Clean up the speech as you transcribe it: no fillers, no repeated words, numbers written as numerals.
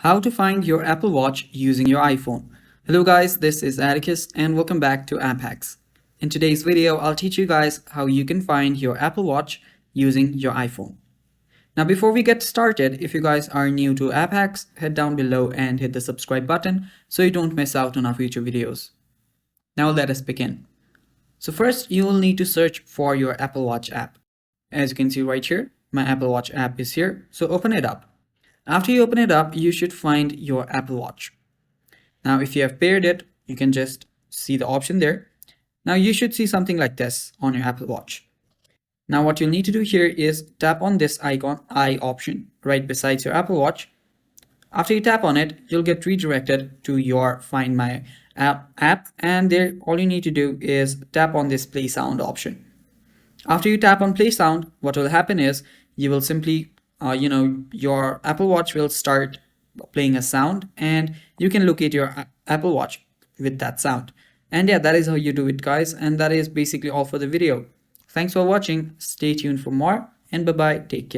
How to find your Apple Watch using your iPhone. Hello guys, this is Atticus and welcome back to App Hacks. In today's video, I'll teach you guys how you can find your Apple Watch using your iPhone. Now before we get started, if you guys are new to App Hacks, head down below and hit the subscribe button so you don't miss out on our future videos. Now let us begin. So first, you will need to search for your Apple Watch app. As you can see right here, my Apple Watch app is here, so open it up. After you open it up, you should find your Apple Watch. Now, if you have paired it, you can just see the option there. Now, you should see something like this on your Apple Watch. Now, what you'll need to do here is tap on this icon, I option, right beside your Apple Watch. After you tap on it, you'll get redirected to your Find My app, and there all you need to do is tap on this Play Sound option. After you tap on Play Sound, what will happen is you will simply your Apple Watch will start playing a sound and you can locate your Apple Watch with that sound. And yeah, that is how you do it, guys. And that is basically all for the video. Thanks for watching. Stay tuned for more and bye bye. Take care.